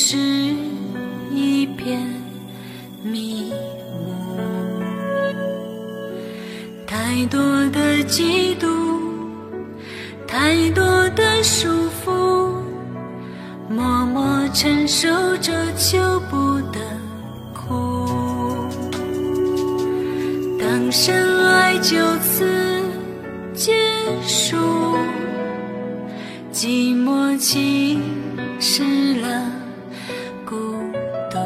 是一片迷雾，太多的嫉妒，太多的束缚，默默承受着求不得苦。当深爱就此结束，寂寞侵蚀了孤独，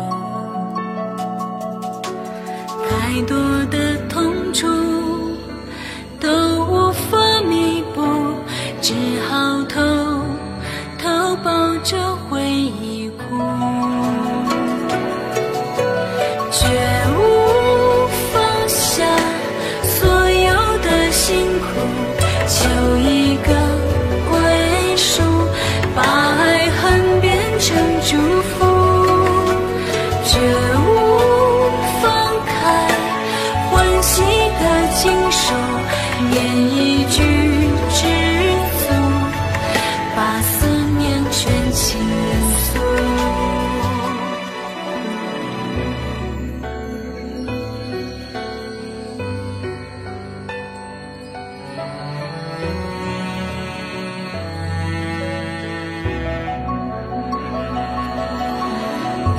太多的痛楚都无法弥补，只好偷偷抱着回忆哭，绝无放下所有的辛苦，求一个归属，把爱恨变成祝福，绝无放开欢喜的经手，念一句知足，把思念全倾诉。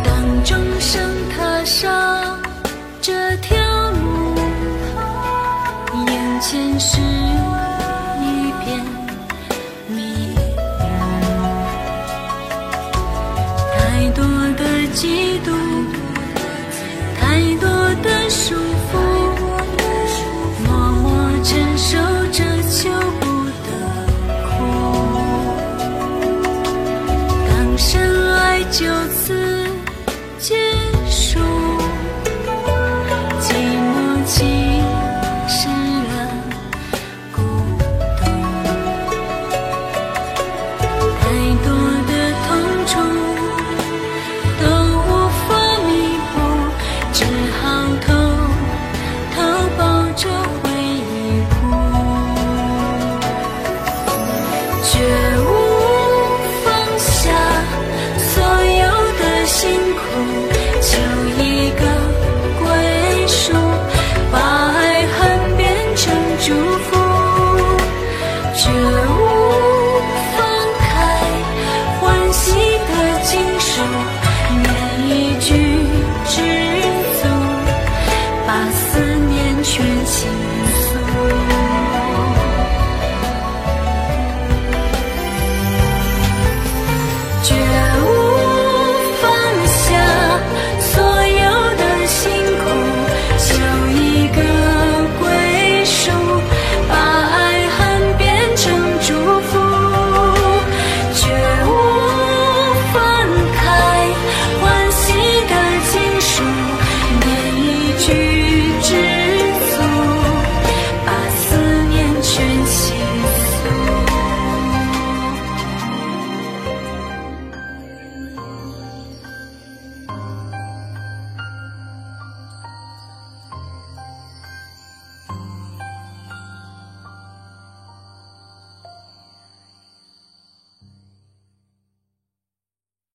当众生踏上这条路，眼前是一片迷雾，太多的嫉妒，太多的束缚，默默承受着求不得苦。当深爱就此结束，寂寞侵蚀了孤独，太多的痛楚都无法弥补，只好偷偷抱着回忆哭，绝无放下所有的辛苦，求一个归属，把爱恨变成祝福，绝无放开欢喜的经手，念一句知足，把思念全倾诉。